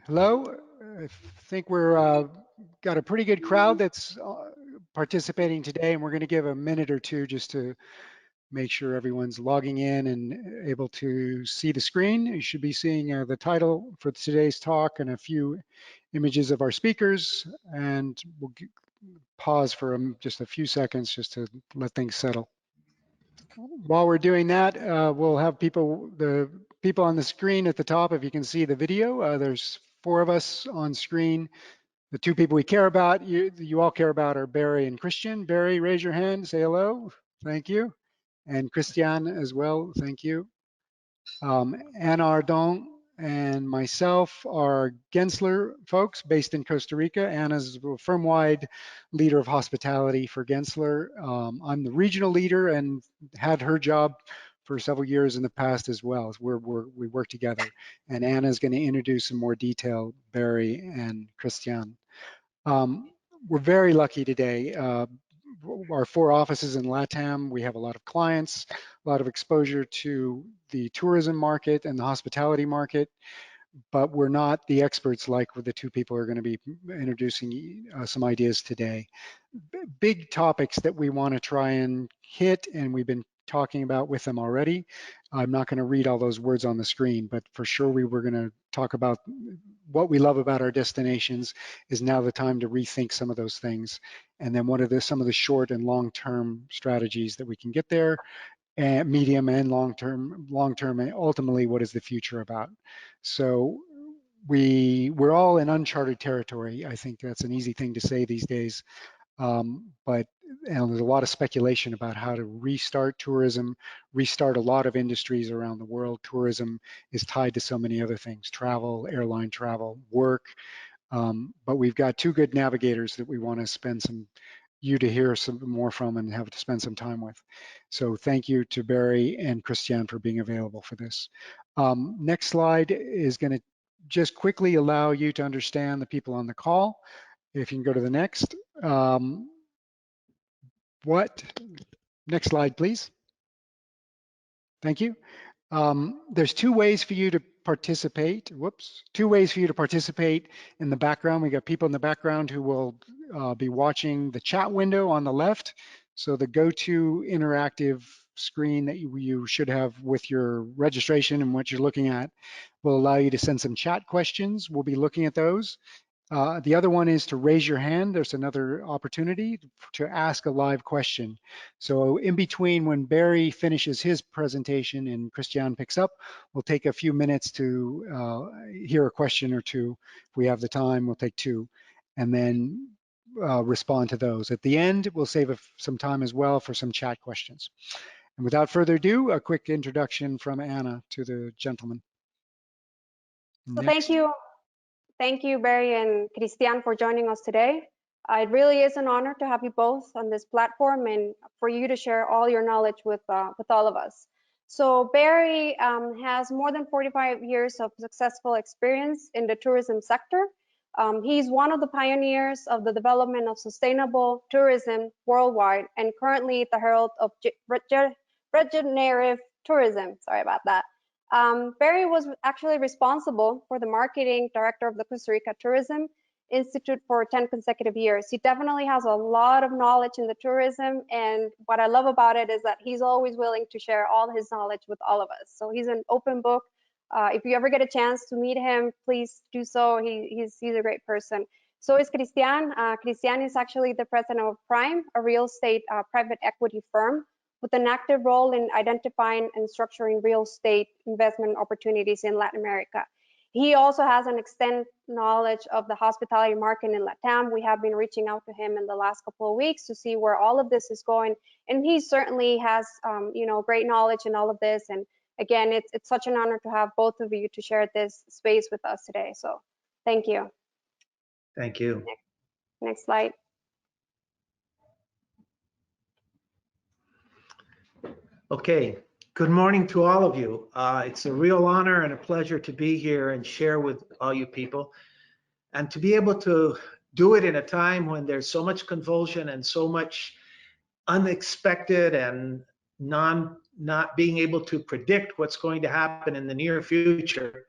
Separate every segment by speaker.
Speaker 1: Hello. I think we're got a pretty good crowd that's participating today, and we're going to give a minute or two just to make sure everyone's logging in and able to see the screen. You should be seeing the title for today's talk and a few images of our speakers, and we'll pause for just a few seconds just to let things settle. While we're doing that, we'll have the people on the screen at the top, if you can see the video. There's 4 of us on screen. The 2 people we care about, you all care about, are Barry and Christian. Barry, raise your hand, say hello. Thank you. And Christian as well, thank you. Anna Ardon and myself are Gensler folks based in Costa Rica. Anna's a firm-wide leader of hospitality for Gensler. I'm the regional leader and had her job for several years in the past as well. We work together. And Anna's going to introduce in more detail Barry and Christian. We're very lucky today. Our 4 offices in LATAM, we have a lot of clients, a lot of exposure to the tourism market and the hospitality market, but we're not the experts like the 2 people who are going to be introducing some ideas today. Big topics that we want to try and hit, and we've been talking about with them already. I'm not going to read all those words on the screen, but for sure we were going to talk about what we love about our destinations. Is now the time to rethink some of those things, and then what are some of the short and long-term strategies that we can get there, and medium and long-term, and ultimately what is the future about. So we're all in uncharted territory. I think that's an easy thing to say these days. But there's a lot of speculation about how to restart tourism, restart a lot of industries around the world. Tourism is tied to so many other things: travel, airline travel, work. But we've got 2 good navigators that we want to spend you to hear some more from and have to spend some time with. So thank you to Barry and Christian for being available for this. Next slide is going to just quickly allow you to understand the people on the call. If you can go to the next. Next slide, please. Thank you. There's 2 ways for you to participate. 2 ways for you to participate in the background. We got people in the background who will be watching the chat window on the left. So the go-to interactive screen that you should have with your registration and what you're looking at will allow you to send some chat questions. We'll be looking at those. The other one is to raise your hand. There's another opportunity to ask a live question. So in between, when Barry finishes his presentation and Christian picks up, we'll take a few minutes to hear a question or 2. If we have the time, we'll take 2, and then respond to those. At the end, we'll save some time as well for some chat questions. And without further ado, a quick introduction from Anna to the gentleman.
Speaker 2: So thank you, Barry and Christian, for joining us today. It really is an honor to have you both on this platform and for you to share all your knowledge with all of us. So Barry has more than 45 years of successful experience in the tourism sector. He's one of the pioneers of the development of sustainable tourism worldwide and currently the herald of regenerative tourism. Sorry about that. Barry was actually responsible for the marketing director of the Costa Rica Tourism Institute for 10 consecutive years. He definitely has a lot of knowledge in the tourism, and what I love about it is that he's always willing to share all his knowledge with all of us. So he's an open book. If you ever get a chance to meet him, please do so. He's a great person. So is Christian. Christian is actually the president of Prime, a real estate private equity firm with an active role in identifying and structuring real estate investment opportunities in Latin America. He also has an extensive knowledge of the hospitality market in LATAM. We have been reaching out to him in the last couple of weeks to see where all of this is going. And he certainly has, great knowledge in all of this. And again, it's such an honor to have both of you to share this space with us today. So thank you.
Speaker 3: Thank you.
Speaker 2: Next slide.
Speaker 3: Okay, good morning to all of you. It's a real honor and a pleasure to be here and share with all you people, and to be able to do it in a time when there's so much convulsion and so much unexpected and not being able to predict what's going to happen in the near future.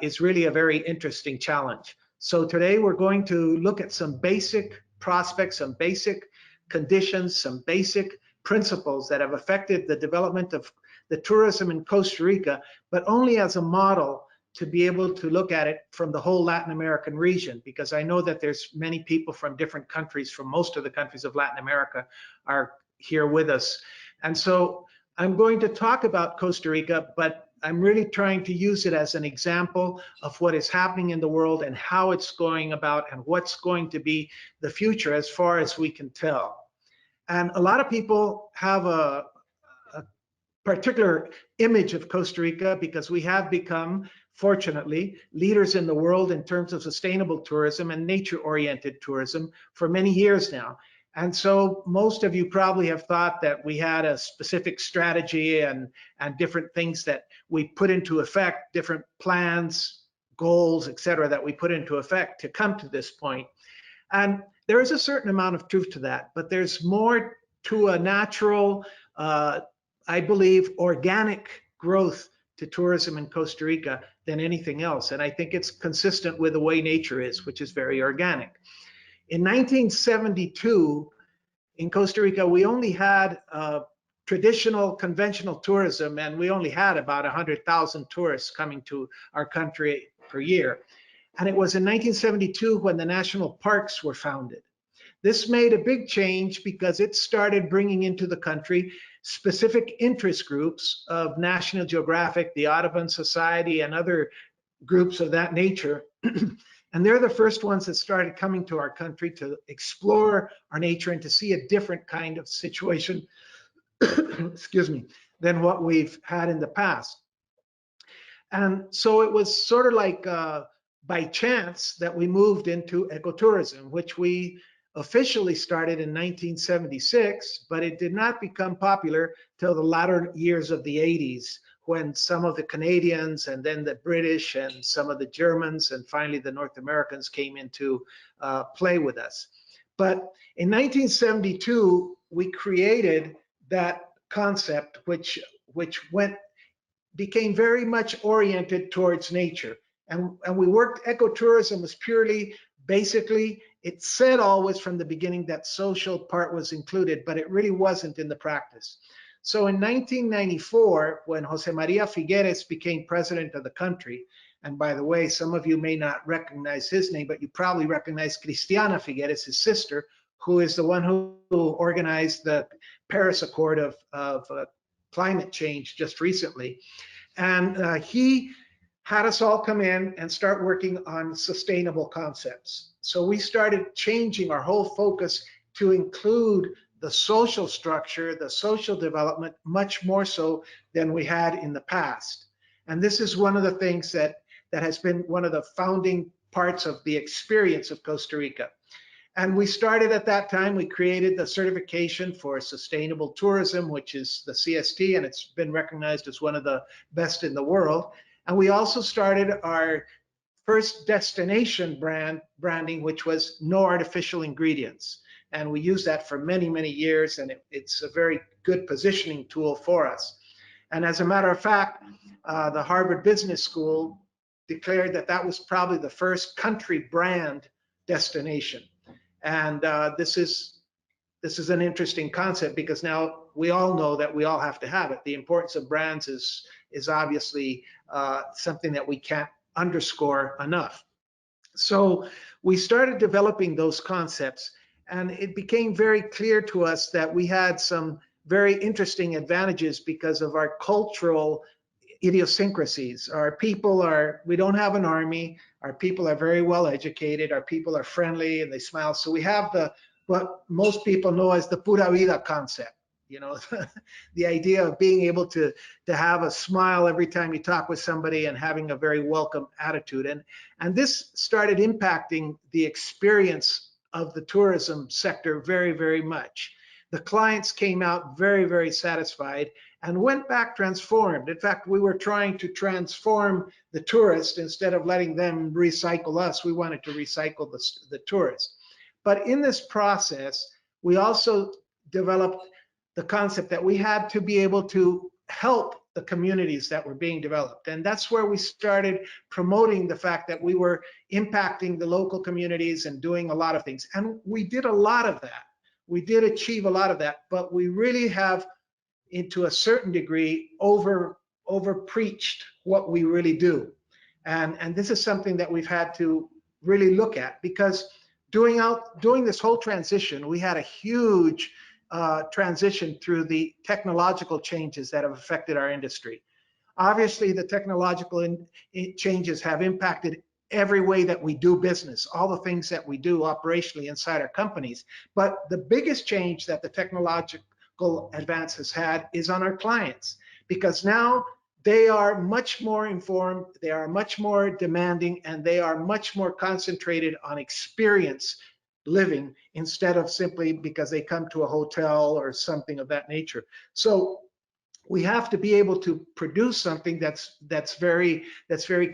Speaker 3: is really a very interesting challenge. So today we're going to look at some basic prospects, some basic conditions, some basic principles that have affected the development of the tourism in Costa Rica, but only as a model to be able to look at it from the whole Latin American region, because I know that there's many people from different countries, from most of the countries of Latin America, are here with us. And so I'm going to talk about Costa Rica, but I'm really trying to use it as an example of what is happening in the world and how it's going about and what's going to be the future as far as we can tell. And a lot of people have a particular image of Costa Rica because we have become, fortunately, leaders in the world in terms of sustainable tourism and nature-oriented tourism for many years now. And so most of you probably have thought that we had a specific strategy and different things that we put into effect, different plans, goals, et cetera, that we put into effect to come to this point. And there is a certain amount of truth to that, but there's more to a natural, I believe, organic growth to tourism in Costa Rica than anything else. And I think it's consistent with the way nature is, which is very organic. In 1972, in Costa Rica, we only had traditional, conventional tourism, and we only had about 100,000 tourists coming to our country per year. And it was in 1972 when the national parks were founded. This made a big change because it started bringing into the country specific interest groups of National Geographic, the Audubon Society, and other groups of that nature. And they're the first ones that started coming to our country to explore our nature and to see a different kind of situation, excuse me, than what we've had in the past. And so it was sort of like by chance that we moved into ecotourism, which we officially started in 1976, but it did not become popular till the latter years of the 80s, when some of the Canadians and then the British and some of the Germans and finally the North Americans came into play with us. But in 1972, we created that concept, which became very much oriented towards nature. And we worked, ecotourism was purely, basically, it said always from the beginning that social part was included, but it really wasn't in the practice. So in 1994, when Jose Maria Figueres became president of the country, and by the way, some of you may not recognize his name, but you probably recognize Cristiana Figueres, his sister, who is the one who organized the Paris Accord of climate change just recently. And he had us all come in and start working on sustainable concepts. So we started changing our whole focus to include the social structure, the social development, much more so than we had in the past. And this is one of the things that has been one of the founding parts of the experience of Costa Rica. And we started at that time, we created the certification for sustainable tourism, which is the CST, and it's been recognized as one of the best in the world. And we also started our first destination branding, which was no artificial ingredients. And we used that for many, many years, and it's a very good positioning tool for us. And as a matter of fact, the Harvard Business School declared that that was probably the first country brand destination. And this is an interesting concept because now we all know that we all have to have it. The importance of brands is obviously something that we can't underscore enough. So we started developing those concepts, and it became very clear to us that we had some very interesting advantages because of our cultural idiosyncrasies. Our people we don't have an army. Our people are very well educated. Our people are friendly and they smile. So we have what most people know as the Pura Vida concept. You know, the idea of being able to have a smile every time you talk with somebody and having a very welcome attitude. And this started impacting the experience of the tourism sector very, very much. The clients came out very, very satisfied and went back transformed. In fact, we were trying to transform the tourist instead of letting them recycle us. We wanted to recycle the tourist. But in this process, we also developed the concept that we had to be able to help the communities that were being developed. And that's where we started promoting the fact that we were impacting the local communities and doing a lot of things. And we did a lot of that. We did achieve a lot of that, but we really have, into a certain degree, over preached what we really do. And this is something that we've had to really look at, because doing this whole transition, we had a huge transition through the technological changes that have affected our industry. Obviously, the technological changes have impacted every way that we do business, all the things that we do operationally inside our companies. But the biggest change that the technological advance has had is on our clients, because now they are much more informed, they are much more demanding, and they are much more concentrated on experience living instead of simply because they come to a hotel or something of that nature. So we have to be able to produce something that's very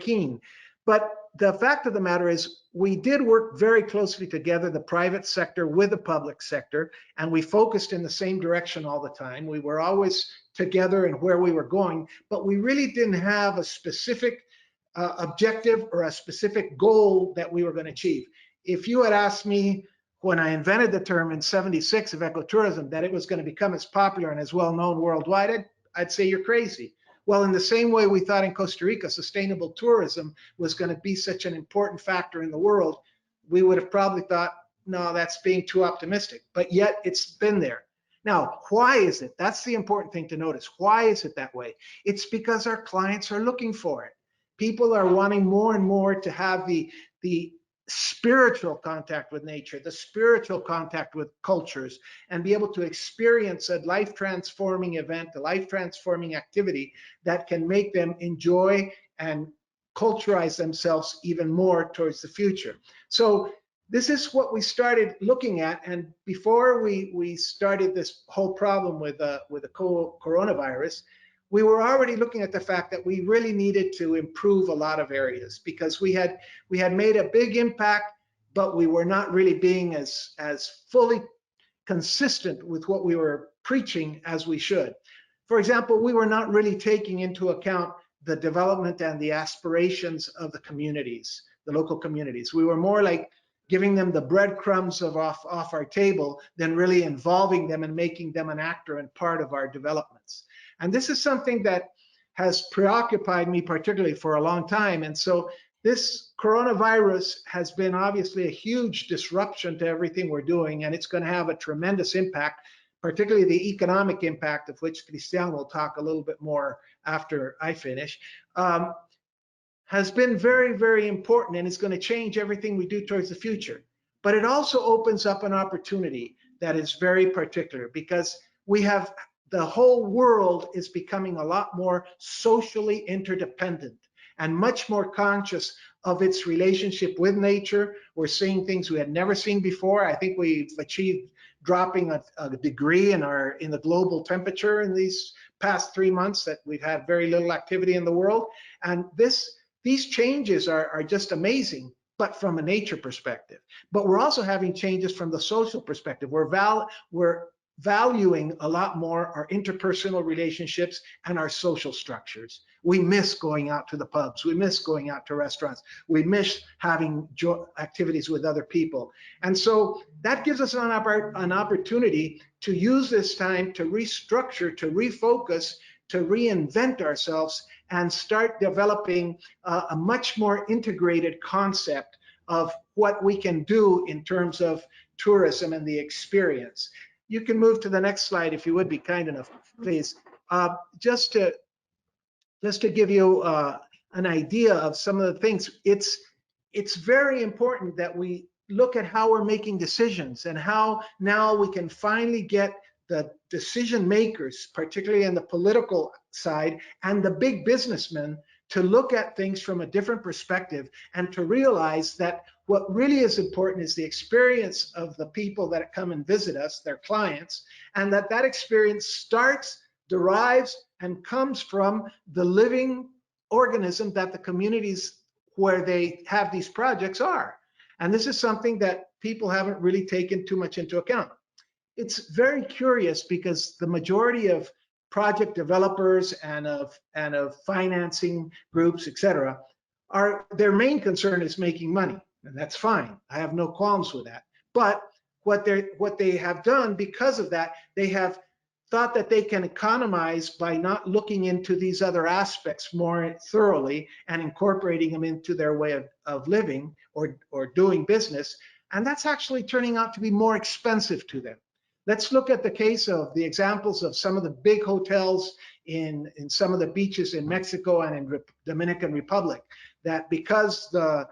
Speaker 3: keen. But the fact of the matter is, we did work very closely together, the private sector with the public sector, and we focused in the same direction all the time. We were always together in where we were going, but we really didn't have a specific objective or a specific goal that we were going to achieve. If you had asked me when I invented the term in '76 of ecotourism that it was going to become as popular and as well known worldwide, I'd say you're crazy. Well, in the same way we thought in Costa Rica sustainable tourism was going to be such an important factor in the world, we would have probably thought, no, that's being too optimistic. But yet it's been there. Now, why is it? That's the important thing to notice. Why is it that way? It's because our clients are looking for it. People are wanting more and more to have the spiritual contact with nature, the spiritual contact with cultures, and be able to experience a life-transforming event, a life-transforming activity that can make them enjoy and culturize themselves even more towards the future. So this is what we started looking at. And before we started this whole problem with the coronavirus, we were already looking at the fact that we really needed to improve a lot of areas, because we had made a big impact, but we were not really being as fully consistent with what we were preaching as we should. For example, we were not really taking into account the development and the aspirations of the communities, the local communities. We were more like giving them the breadcrumbs of off our table than really involving them and making them an actor and part of our developments. And this is something that has preoccupied me particularly for a long time. And so this coronavirus has been obviously a huge disruption to everything we're doing, and it's going to have a tremendous impact, particularly the economic impact, of which Cristian will talk a little bit more after I finish, has been very, very important, and it's going to change everything we do towards the future. But it also opens up an opportunity that is very particular, because the whole world is becoming a lot more socially interdependent and much more conscious of its relationship with nature. We're seeing things we had never seen before. I think we've achieved dropping a degree in the global temperature in these past 3 months that we've had very little activity in the world. And these changes are just amazing, but from a nature perspective. But we're also having changes from the social perspective. We're valuing a lot more our interpersonal relationships and our social structures. We miss going out to the pubs. We miss going out to restaurants. We miss having activities with other people. And so that gives us an opportunity to use this time to restructure, to refocus, to reinvent ourselves, and start developing a much more integrated concept of what we can do in terms of tourism and the experience. You can move to the next slide if you would be kind enough, please. Just to give you an idea of some of the things, it's very important that we look at how we're making decisions and how now we can finally get the decision makers, particularly in the political side, and the big businessmen to look at things from a different perspective and to realize that what really is important is the experience of the people that come and visit us, their clients, and that experience starts, derives, and comes from the living organism that the communities where they have these projects are. And this is something that people haven't really taken too much into account. It's very curious because the majority of project developers and of financing groups, etc., are their main concern is making money, and that's fine. I have no qualms with that. But what they have done because of that, they have thought that they can economize by not looking into these other aspects more thoroughly and incorporating them into their way of living or doing business. And that's actually turning out to be more expensive to them. Let's look at the case of the examples of some of the big hotels in some of the beaches in Mexico and in Dominican Republic, that because the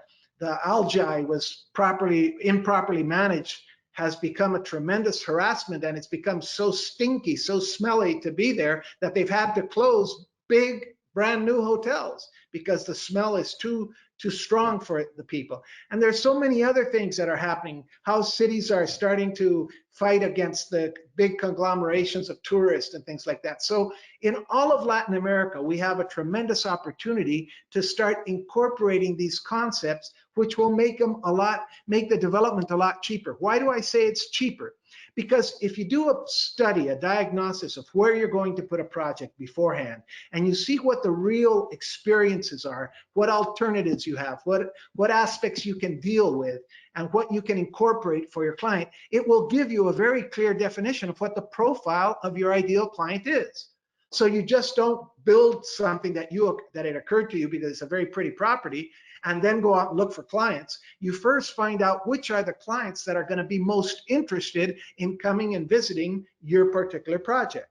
Speaker 3: algae was improperly managed, has become a tremendous harassment, and it's become so stinky, so smelly to be there that they've had to close big brand new hotels because the smell is too strong for the people. And there's so many other things that are happening, how cities are starting to fight against the big conglomerations of tourists and things like that. So in all of Latin America, we have a tremendous opportunity to start incorporating these concepts, which will make the development a lot cheaper. Why do I say it's cheaper? Because if you do a study, a diagnosis of where you're going to put a project beforehand, and you see what the real experiences are, what alternatives you have, what aspects you can deal with, and what you can incorporate for your client, it will give you a very clear definition of what the profile of your ideal client is. So you just don't build something that it occurred to you because it's a very pretty property and then go out and look for clients. You first find out which are the clients that are going to be most interested in coming and visiting your particular project.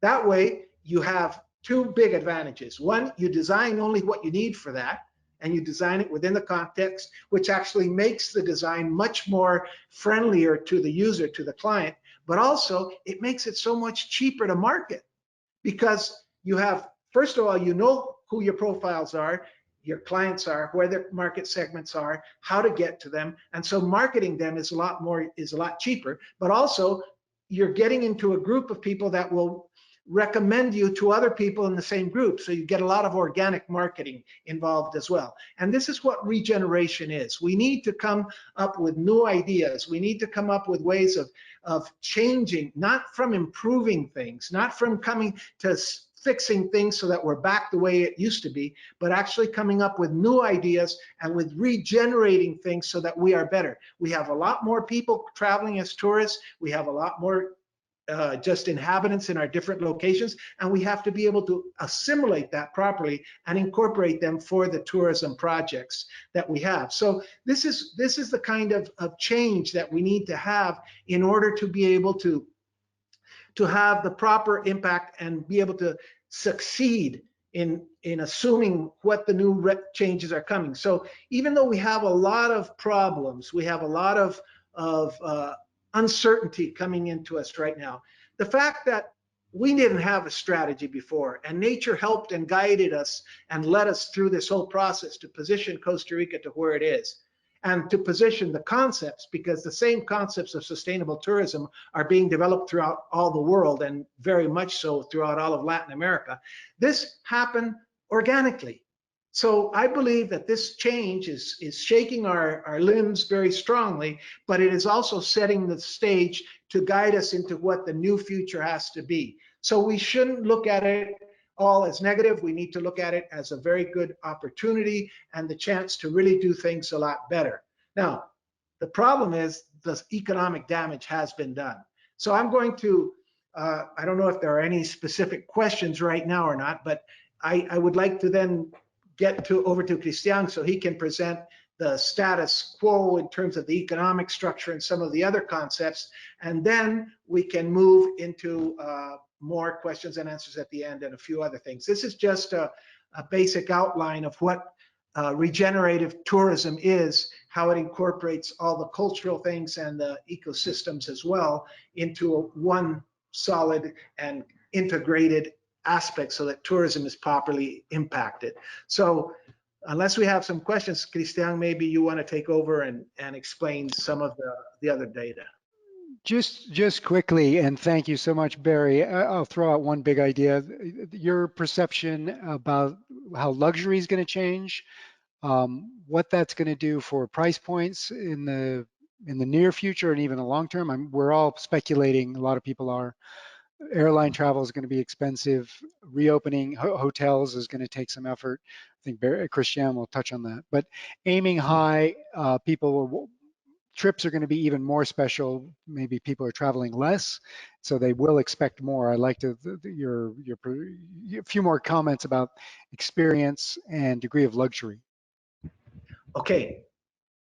Speaker 3: That way you have two big advantages. One, you design only what you need for that, and you design it within the context, which actually makes the design much more friendlier to the user, to the client, but also it makes it so much cheaper to market because you have, first of all, you know who your profiles are, your clients are, where their market segments are, how to get to them. And so marketing them is a lot cheaper, but also you're getting into a group of people that will recommend you to other people in the same group. So you get a lot of organic marketing involved as well. And this is what regeneration is. We need to come up with new ideas. We need to come up with ways of changing, not from improving things, not from coming to fixing things so that we're back the way it used to be, but actually coming up with new ideas and with regenerating things so that we are better. We have a lot more people traveling as tourists. We have a lot more just inhabitants in our different locations, and we have to be able to assimilate that properly and incorporate them for the tourism projects that we have. So this is the kind of change that we need to have in order to be able to have the proper impact and be able to succeed in assuming what the new changes are coming. So even though we have a lot of problems, we have a lot of uncertainty coming into us right now, the fact that we didn't have a strategy before, and nature helped and guided us and led us through this whole process to position Costa Rica to where it is, and to position the concepts, because the same concepts of sustainable tourism are being developed throughout all the world, and very much so throughout all of Latin America. This happened organically. So I believe that this change is shaking our limbs very strongly, but it is also setting the stage to guide us into what the new future has to be. So we shouldn't look at it all as negative. We need to look at it as a very good opportunity and the chance to really do things a lot better. Now, the problem is the economic damage has been done. So I'm going to, I don't know if there are any specific questions right now or not, but I would like to then get over to Cristian so he can present the status quo in terms of the economic structure and some of the other concepts, and then we can move into more questions and answers at the end and a few other things. This is just a basic outline of what regenerative tourism is, how it incorporates all the cultural things and the ecosystems as well into one solid and integrated aspect so that tourism is properly impacted. So unless we have some questions, Cristian, maybe you want to take over and explain some of the other data.
Speaker 1: Just quickly, and thank you so much, Barry. I'll throw out one big idea. Your perception about how luxury is going to change, what that's going to do for price points in the near future and even the long term. We're all speculating, a lot of people are, airline travel is going to be expensive. Reopening hotels is going to take some effort. I think Christian will touch on that. But aiming high, trips are going to be even more special. Maybe people are traveling less, so they will expect more. I'd like to your a few more comments about experience and degree of luxury.
Speaker 3: Okay,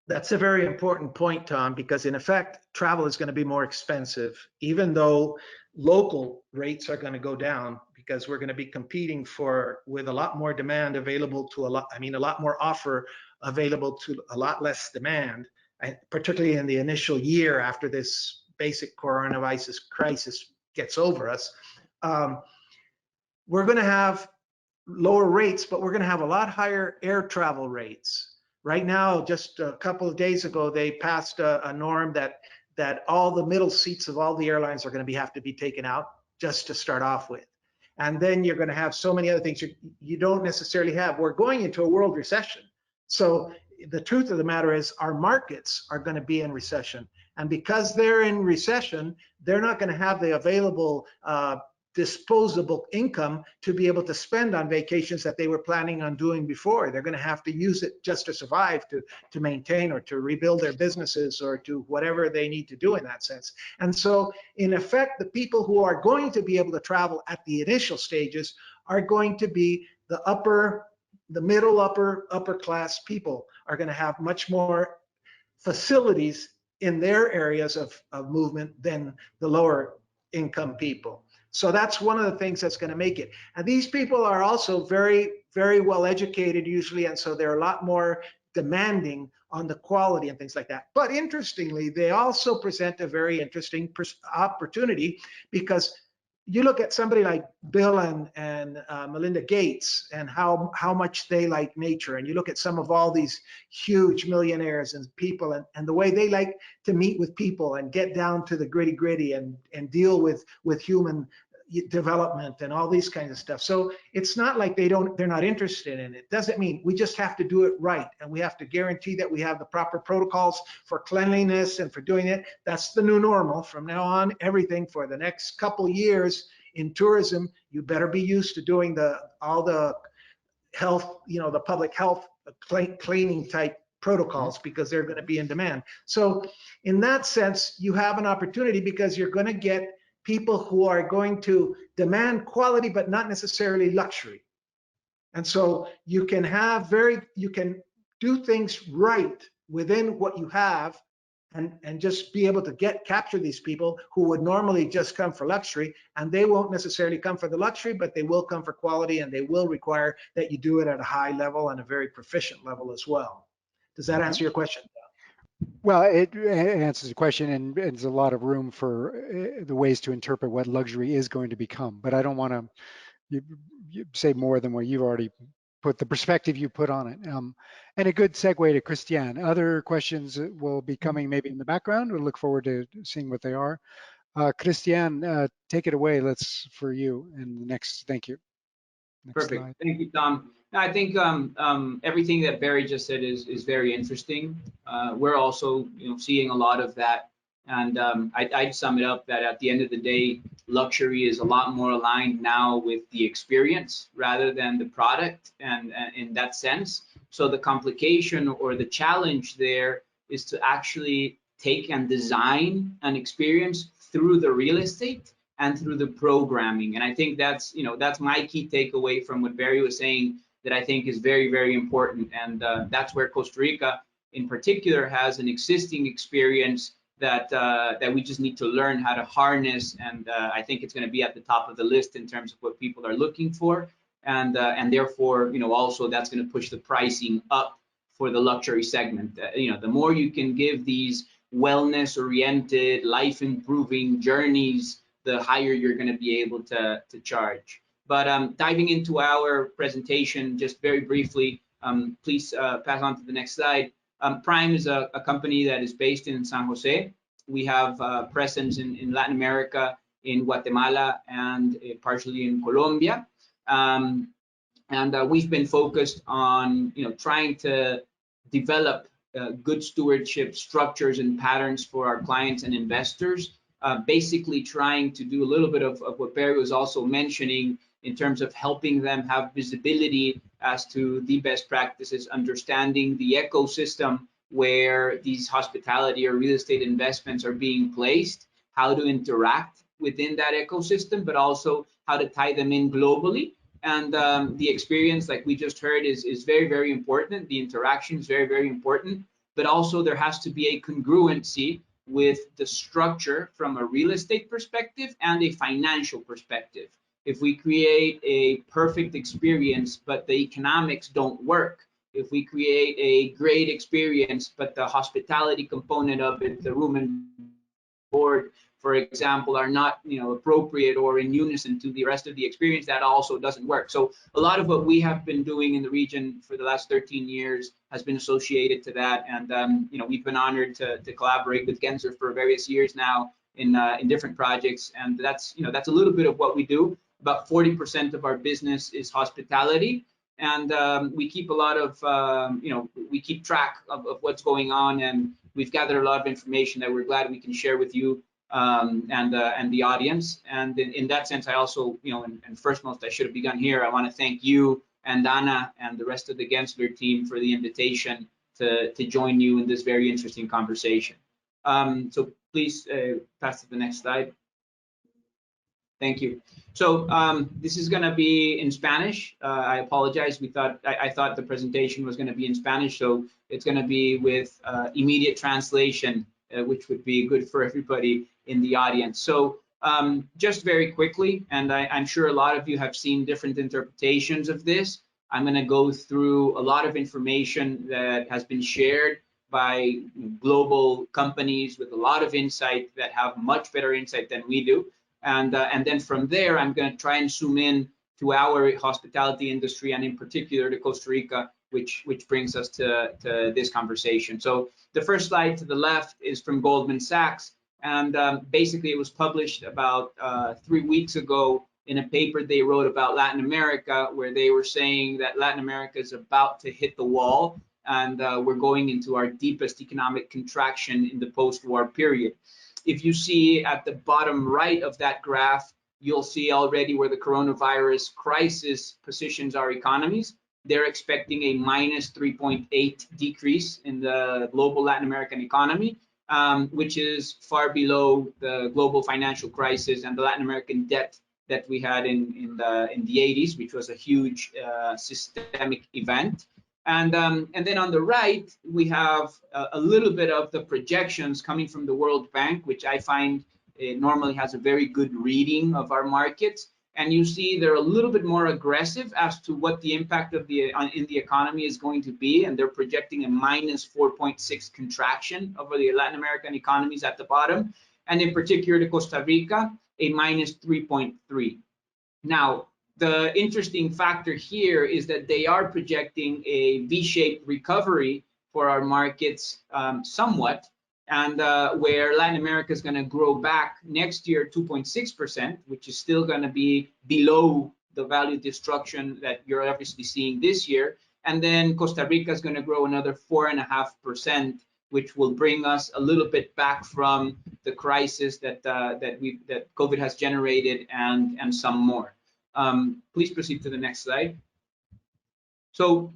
Speaker 3: that's a very important point, Tom, because in effect, travel is going to be more expensive, even though local rates are going to go down because we're going to be competing with a lot more demand available to a lot more offer available to a lot less demand, particularly in the initial year after this basic coronavirus crisis gets over us. We're going to have lower rates, but we're going to have a lot higher air travel rates. Right now, just a couple of days ago, they passed a norm that all the middle seats of all the airlines are going to have to be taken out just to start off with. And then you're going to have so many other things you don't necessarily have. We're going into a world recession. So the truth of the matter is our markets are going to be in recession. And because they're in recession, they're not going to have the available disposable income to be able to spend on vacations that they were planning on doing before. They're going to have to use it just to survive, to maintain or to rebuild their businesses or to whatever they need to do in that sense. And so in effect, the people who are going to be able to travel at the initial stages are going to be the middle upper class people are going to have much more facilities in their areas of movement than the lower income people. So that's one of the things that's going to make it. And these people are also very, very well educated usually, and so they're a lot more demanding on the quality and things like that. But interestingly, they also present a very interesting opportunity because you look at somebody like Bill and Melinda Gates and how much they like nature, and you look at some of all these huge millionaires and people and the way they like to meet with people and get down to the gritty and deal with human development and all these kinds of stuff. So it's not like they're not interested in it. Doesn't mean we just have to do it right, and we have to guarantee that we have the proper protocols for cleanliness and for doing it. That's the new normal from now on. Everything for the next couple years in tourism, you better be used to doing all the health, the public health cleaning type protocols because they're going to be in demand. So in that sense, you have an opportunity because you're going to get people who are going to demand quality, but not necessarily luxury. And so you can do things right within what you have and just be able to capture these people who would normally just come for luxury, and they won't necessarily come for the luxury, but they will come for quality, and they will require that you do it at a high level and a very proficient level as well. Does that answer your question?
Speaker 1: Well, it answers the question, and there's a lot of room for the ways to interpret what luxury is going to become. But I don't want to say more than what you've already put, the perspective you put on it. And a good segue to Christian. Other questions will be coming maybe in the background. We'll look forward to seeing what they are. Christian, take it away. For you. And the next, thank you. Next
Speaker 4: Perfect.
Speaker 1: slide.
Speaker 4: Thank you, Tom. I think everything that Barry just said is very interesting. We're also, seeing a lot of that, and I'd sum it up that at the end of the day, luxury is a lot more aligned now with the experience rather than the product, and in that sense. So the complication or the challenge there is to actually take and design an experience through the real estate and through the programming. And I think that's my key takeaway from what Barry was saying, that I think is very, very important. And that's where Costa Rica in particular has an existing experience that we just need to learn how to harness. And I think it's going to be at the top of the list in terms of what people are looking for. And therefore, also that's going to push the pricing up for the luxury segment. The more you can give these wellness-oriented, life-improving journeys, the higher you're going to be able to charge. But diving into our presentation, just very briefly, please pass on to the next slide. Prime is a company that is based in San Jose. We have presence in Latin America, in Guatemala, and partially in Colombia. And we've been focused on trying to develop good stewardship structures and patterns for our clients and investors basically trying to do a little bit of what Barry was also mentioning in terms of helping them have visibility as to the best practices, understanding the ecosystem where these hospitality or real estate investments are being placed, how to interact within that ecosystem, but also how to tie them in globally. And the experience, like we just heard, is very, very important. The interaction is very, very important, but also there has to be a congruency with the structure from a real estate perspective and a financial perspective. If we create a perfect experience, but the economics don't work, if we create a great experience, but the hospitality component of it, the room and board, for example, are not, appropriate or in unison to the rest of the experience, that also doesn't work. So a lot of what we have been doing in the region for the last 13 years has been associated to that. And, we've been honored to collaborate with Genser for various years now in different projects. And that's a little bit of what we do. About 40% of our business is hospitality. And we keep a lot of, we keep track of what's going on, and we've gathered a lot of information that we're glad we can share with you and the audience. And in that sense, I also, and first most, I should have begun here. I want to thank you and Anna and the rest of the Gensler team for the invitation to join you in this very interesting conversation. So please pass to the next slide. Thank you. So this is going to be in Spanish. I apologize. I thought the presentation was going to be in Spanish, so it's going to be with immediate translation, which would be good for everybody in the audience. So just very quickly, and I'm sure a lot of you have seen different interpretations of this. I'm going to go through a lot of information that has been shared by global companies with a lot of insight that have much better insight than we do. And then from there, I'm going to try and zoom in to our hospitality industry, and in particular to Costa Rica, which brings us to this conversation. So the first slide to the left is from Goldman Sachs, and basically it was published about 3 weeks ago in a paper they wrote about Latin America, where they were saying that Latin America is about to hit the wall, and we're going into our deepest economic contraction in the post-war period. If you see at the bottom right of that graph, you'll see already where the coronavirus crisis positions our economies. They're expecting a minus 3.8 decrease in the global Latin American economy, which is far below the global financial crisis and the Latin American debt that we had in the 80s, which was a huge systemic event. And then on the right, we have a little bit of the projections coming from the World Bank, which I find normally has a very good reading of our markets. And you see they're a little bit more aggressive as to what the impact of in the economy is going to be. And they're projecting a minus 4.6 contraction over the Latin American economies at the bottom. And in particular to Costa Rica, a minus 3.3. Now, the interesting factor here is that they are projecting a V-shaped recovery for our markets somewhat, and where Latin America is going to grow back next year 2.6%, which is still going to be below the value destruction that you're obviously seeing this year. And then Costa Rica is going to grow another 4.5%, which will bring us a little bit back from the crisis that COVID has generated and some more. Please proceed to the next slide. So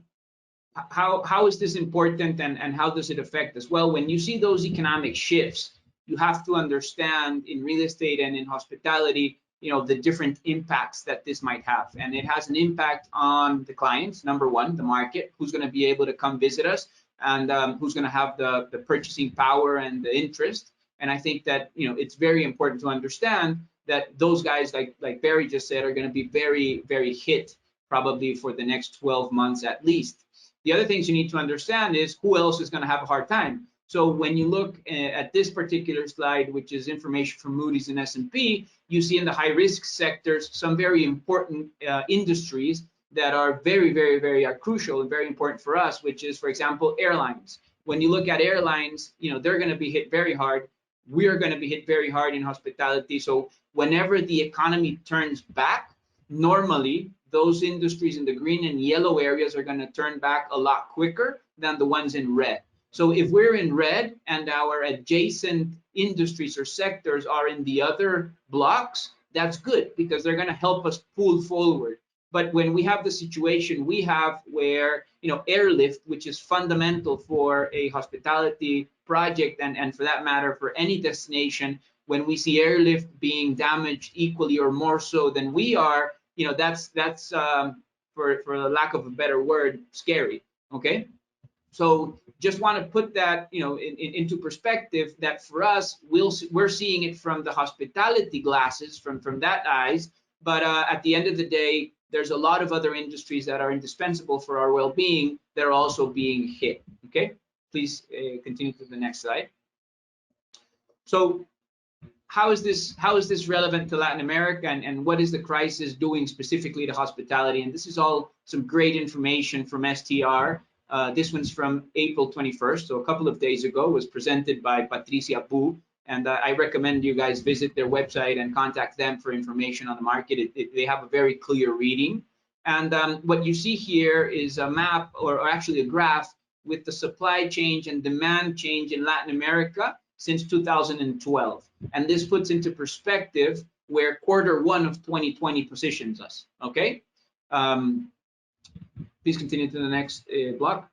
Speaker 4: how is this important, and how does it affect us? Well, when you see those economic shifts, you have to understand in real estate and in hospitality, the different impacts that this might have. And it has an impact on the clients, number one, the market, who's going to be able to come visit us, and who's going to have the purchasing power and the interest. And I think that, it's very important to understand that those guys, like Barry just said, are going to be very, very hit probably for the next 12 months at least. The other things you need to understand is who else is going to have a hard time. So when you look at this particular slide, which is information from Moody's and S&P, you see in the high risk sectors some very important industries that are very, very, very crucial and very important for us, which is, for example, airlines. When you look at airlines, they're going to be hit very hard. We're going to be hit very hard in hospitality. So whenever the economy turns back, normally those industries in the green and yellow areas are going to turn back a lot quicker than the ones in red. So if we're in red and our adjacent industries or sectors are in the other blocks, that's good because they're going to help us pull forward. But when we have the situation we have where, airlift, which is fundamental for a hospitality project and for that matter for any destination, when we see airlift being damaged equally or more so than we are, that's for the lack of a better word, scary. Okay. So just want to put that, into perspective that for us, we're seeing it from the hospitality glasses, from that eyes. But at the end of the day, there's a lot of other industries that are indispensable for our well-being that are also being hit. Okay, please continue to the next slide. So how is this relevant to Latin America, and what is the crisis doing specifically to hospitality? And this is all some great information from STR. This one's from April 21st, so a couple of days ago, was presented by Patricia Pu, and I recommend you guys visit their website and contact them for information on the market. They have a very clear reading. And what you see here is a map, or actually a graph, with the supply change and demand change in Latin America since 2012. And this puts into perspective where Q1 of 2020 positions us, okay? Please continue to the next block.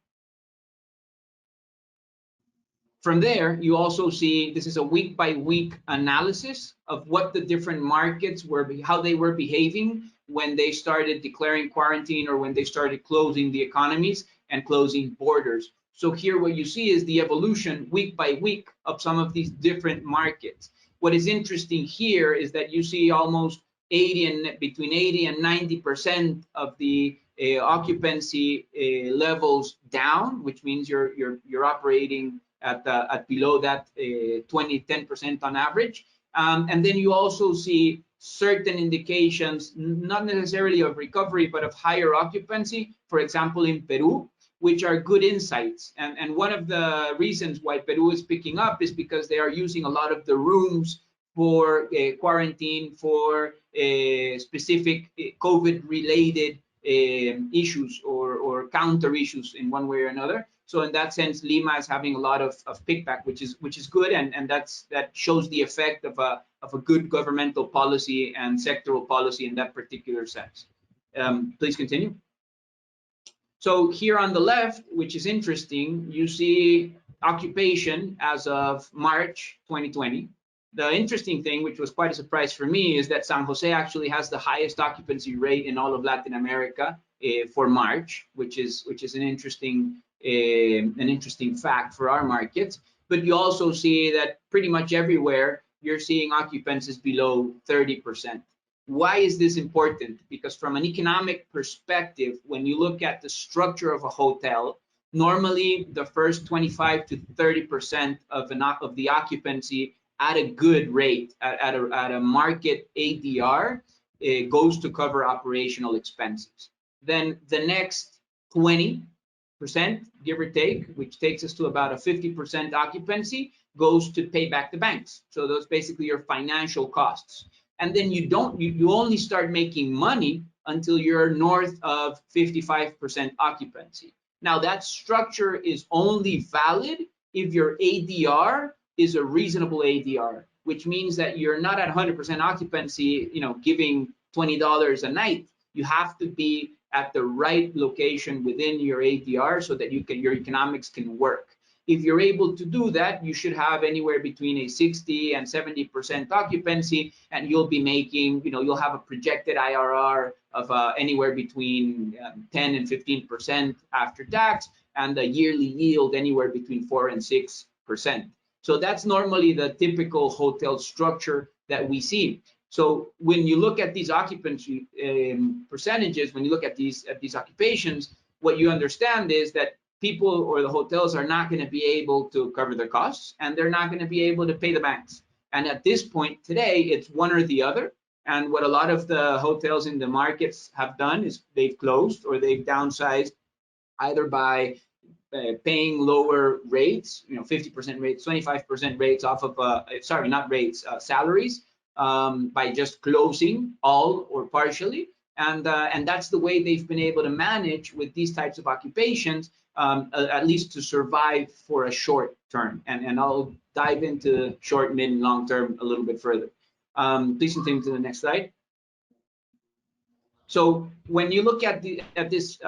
Speaker 4: From there, you also see this is a week by week analysis of what the different markets were, how they were behaving when they started declaring quarantine or when they started closing the economies and closing borders. So here what you see is the evolution week by week of some of these different markets. What is interesting here is that you see almost between 80 and 90% of the occupancy levels down, which means you're operating at below that 10% on average. And then you also see certain indications, not necessarily of recovery, but of higher occupancy, for example, in Peru, which are good insights. And one of the reasons why Peru is picking up is because they are using a lot of the rooms for quarantine, for specific COVID-related issues or counter issues in one way or another. So in that sense, Lima is having a lot of pickback, which is good, and that shows the effect of a good governmental policy and sectoral policy in that particular sense. Please continue. So here on the left, which is interesting, you see occupation as of March 2020. The interesting thing, which was quite a surprise for me, is that San Jose actually has the highest occupancy rate in all of Latin America for March, which is an interesting fact for our markets. But you also see that pretty much everywhere you're seeing occupancies below 30%. Why is this important? Because from an economic perspective, when you look at the structure of a hotel, normally the first 25 to 30% of the occupancy at a good rate, at a market ADR, it goes to cover operational expenses. Then the next 20%, give or take, which takes us to about a 50% occupancy, goes to pay back the banks. So those basically your financial costs. And then you only start making money until you're north of 55% occupancy. Now that structure is only valid if your ADR is a reasonable ADR, which means that you're not at 100% occupancy, giving $20 a night. You have to be at the right location within your ADR so that your economics can work. If you're able to do that, you should have anywhere between a 60 and 70% occupancy, and you'll be making, you'll have a projected IRR of anywhere between 10 and 15% after tax, and a yearly yield anywhere between 4 and 6%. So that's normally the typical hotel structure that we see. So when you look at these occupancy percentages, when you look at these occupations, what you understand is that people or the hotels are not going to be able to cover their costs, and they're not going to be able to pay the banks. And at this point today, it's one or the other. And what a lot of the hotels in the markets have done is they've closed or they've downsized, either by paying lower rates, 50% rates, 25% rates off of, salaries, by just closing all or partially, And that's the way they've been able to manage with these types of occupations, at least to survive for a short term. And I'll dive into short, mid, and long term a little bit further. Please continue to the next slide. So when you look at this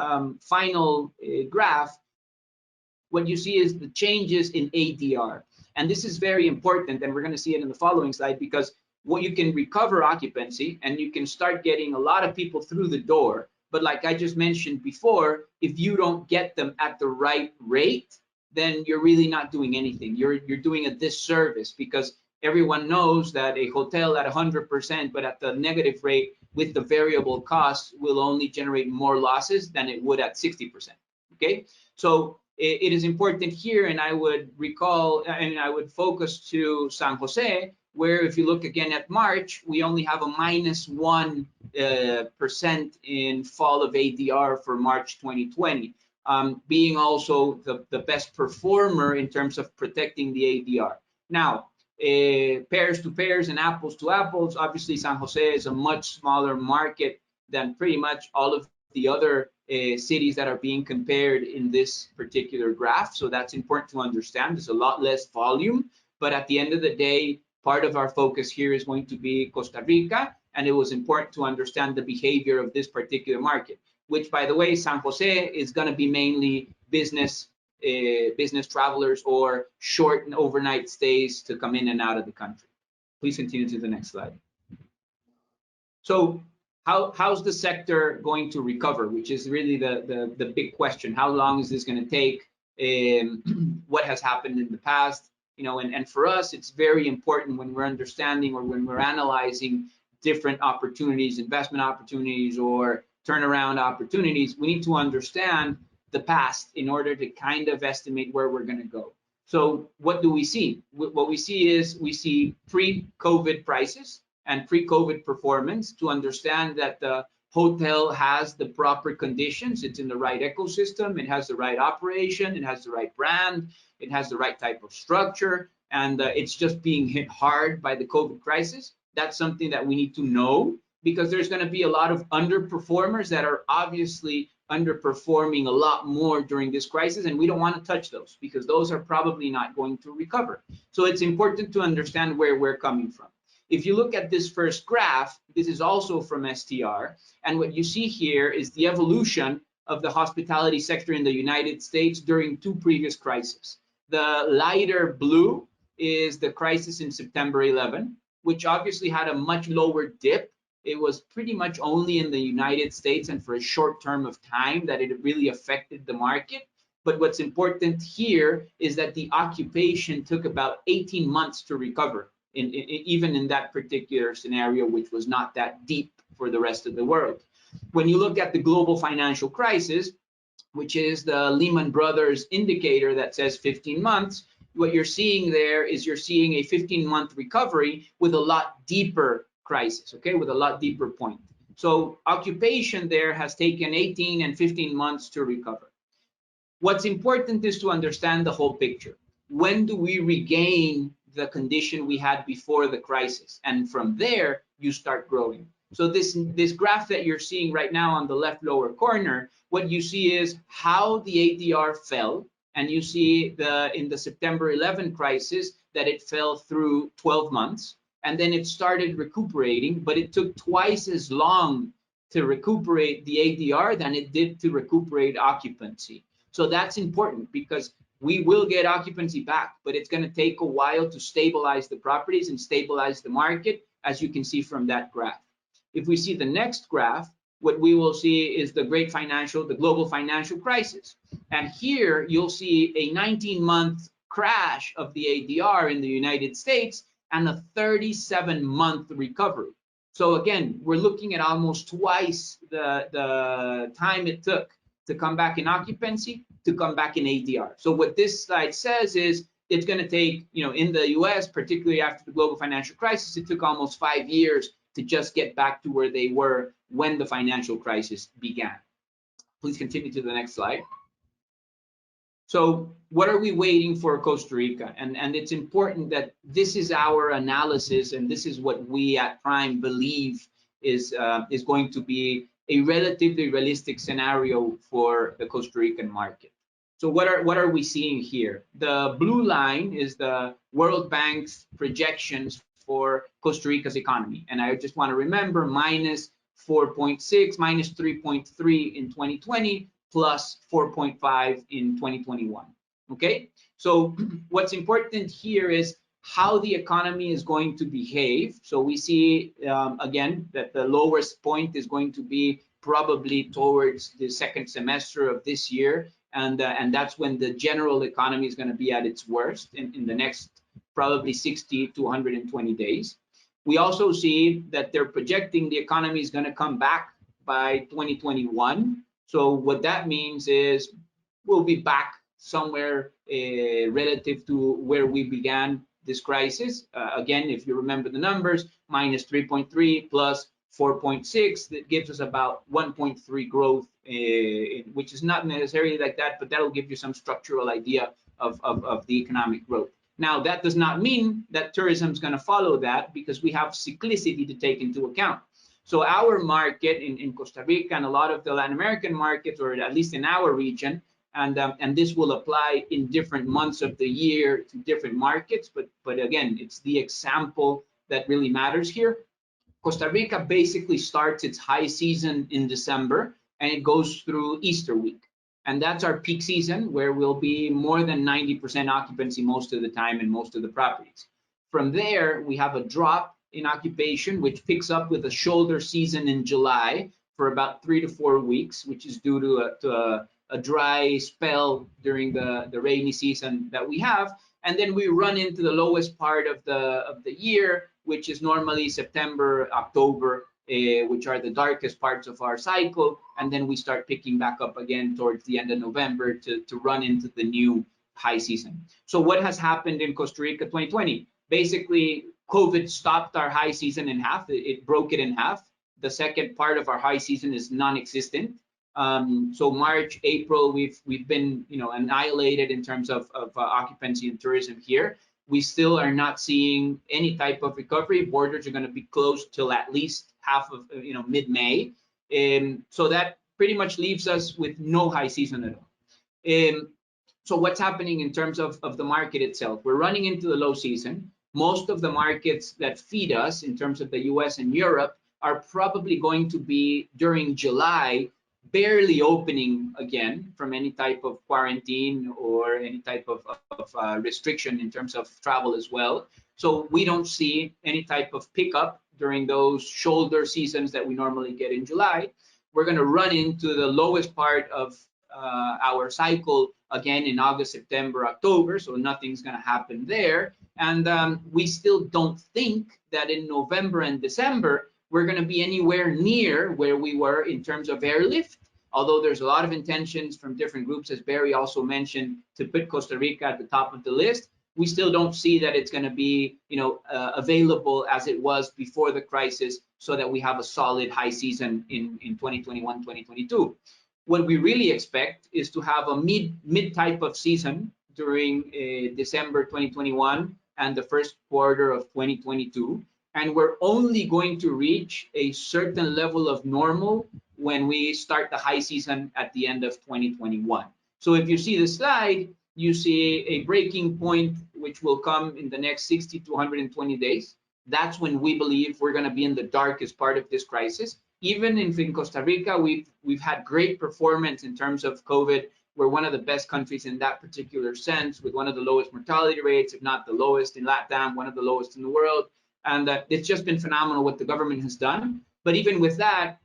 Speaker 4: final graph, what you see is the changes in ADR. And this is very important, and we're going to see it in the following slide, because what you can recover occupancy and you can start getting a lot of people through the door. But like I just mentioned before, if you don't get them at the right rate, then you're really not doing anything. You're doing a disservice, because everyone knows that a hotel at 100%, but at the negative rate with the variable costs, will only generate more losses than it would at 60%. Okay, so it is important here, and I would recall, and I would focus to San Jose, where if you look again at March, we only have a -1% in fall of ADR for March 2020, being also the best performer in terms of protecting the ADR. Now, pairs to pairs and apples to apples, obviously San Jose is a much smaller market than pretty much all of the other cities that are being compared in this particular graph. So that's important to understand. There's a lot less volume, but at the end of the day, part of our focus here is going to be Costa Rica, and it was important to understand the behavior of this particular market, which, by the way, San Jose is going to be mainly business travelers or short and overnight stays to come in and out of the country. Please continue to the next slide. So how's the sector going to recover, which is really the big question. How long is this going to take? What has happened in the past? You know, and for us, it's very important when we're understanding or when we're analyzing different opportunities, investment opportunities or turnaround opportunities, we need to understand the past in order to kind of estimate where we're going to go. So what do we see? What we see is we see pre-COVID prices and pre-COVID performance to understand that the hotel has the proper conditions. It's in the right ecosystem. It has the right operation. It has the right brand. It has the right type of structure. And it's just being hit hard by the COVID crisis. That's something that we need to know, because there's going to be a lot of underperformers that are obviously underperforming a lot more during this crisis, and we don't want to touch those because those are probably not going to recover. So it's important to understand where we're coming from. If you look at this first graph, this is also from STR, and what you see here is the evolution of the hospitality sector in the United States during two previous crises. The lighter blue is the crisis in September 11, which obviously had a much lower dip. It was pretty much only in the United States and for a short term of time that it really affected the market. But what's important here is that the occupation took about 18 months to recover, even in that particular scenario, which was not that deep for the rest of the world. When you look at the global financial crisis, which is the Lehman Brothers indicator that says 15 months, what you're seeing there is you're seeing a 15-month recovery with a lot deeper crisis, okay, with a lot deeper point. So occupation there has taken 18 and 15 months to recover. What's important is to understand the whole picture. When do we regain the condition we had before the crisis? And from there, you start growing. So this graph that you're seeing right now on the left lower corner, what you see is how the ADR fell. And you see in the September 11 crisis that it fell through 12 months. And then it started recuperating, but it took twice as long to recuperate the ADR than it did to recuperate occupancy. So that's important because we will get occupancy back, but it's going to take a while to stabilize the properties and stabilize the market, as you can see from that graph. If we see the next graph, what we will see is the global financial crisis. And here you'll see a 19-month crash of the ADR in the United States and a 37-month recovery. So again, we're looking at almost twice the time it took to come back in occupancy to come back in ADR. So what this slide says is it's going to take, in the US, particularly after the global financial crisis, it took almost 5 years to just get back to where they were when the financial crisis began. Please continue to the next slide. So what are we waiting for Costa Rica? And it's important that this is our analysis, and this is what we at Prime believe is going to be a relatively realistic scenario for the Costa Rican market. So what are we seeing here? The blue line is the World Bank's projections for Costa Rica's economy. And I just want to remember minus 4.6, minus 3.3 in 2020, plus 4.5 in 2021. Okay, so what's important here is how the economy is going to behave. So we see, again, that the lowest point is going to be probably towards the second semester of this year. And that's when the general economy is going to be at its worst in the next probably 60 to 120 days. We also see that they're projecting the economy is going to come back by 2021. So what that means is we'll be back somewhere relative to where we began this crisis. Again, if you remember the numbers, minus 3.3 plus 4.6, that gives us about 1.3 growth, which is not necessarily like that, but that'll give you some structural idea of the economic growth. Now, that does not mean that tourism is going to follow that, because we have cyclicity to take into account. So our market in Costa Rica and a lot of the Latin American markets, or at least in our region, and this will apply in different months of the year to different markets, but again, it's the example that really matters here. Costa Rica basically starts its high season in December, and it goes through Easter week. And that's our peak season, where we'll be more than 90% occupancy most of the time in most of the properties. From there, we have a drop in occupation, which picks up with a shoulder season in July for about 3 to 4 weeks, which is due to a dry spell during the rainy season that we have. And then we run into the lowest part of the year, which is normally September, October, which are the darkest parts of our cycle. And then we start picking back up again towards the end of November to run into the new high season. So what has happened in Costa Rica 2020? Basically, COVID stopped our high season in half. It broke it in half. The second part of our high season is non-existent. So March, April, we've been annihilated in terms of occupancy and tourism here. We still are not seeing any type of recovery. Borders are going to be closed till at least half of mid-May. So that pretty much leaves us with no high season at all. So what's happening in terms of the market itself? We're running into the low season. Most of the markets that feed us in terms of the US and Europe are probably going to be during July barely opening again from any type of quarantine or any type of restriction in terms of travel as well. So we don't see any type of pickup during those shoulder seasons that we normally get in July. We're going to run into the lowest part of our cycle again in August, September, October, so nothing's going to happen there. And we still don't think that in November and December we're going to be anywhere near where we were in terms of airlift, although there's a lot of intentions from different groups, as Barry also mentioned, to put Costa Rica at the top of the list. We still don't see that it's going to be available as it was before the crisis, so that we have a solid high season in 2021, 2022. What we really expect is to have a mid type of season during December 2021 and the first quarter of 2022. And we're only going to reach a certain level of normal when we start the high season at the end of 2021. So if you see the slide, you see a breaking point, which will come in the next 60 to 120 days. That's when we believe we're going to be in the darkest part of this crisis. Even in Costa Rica, we've had great performance in terms of COVID. We're one of the best countries in that particular sense, with one of the lowest mortality rates, if not the lowest in LATAM, one of the lowest in the world. And it's just been phenomenal what the government has done. But even with that,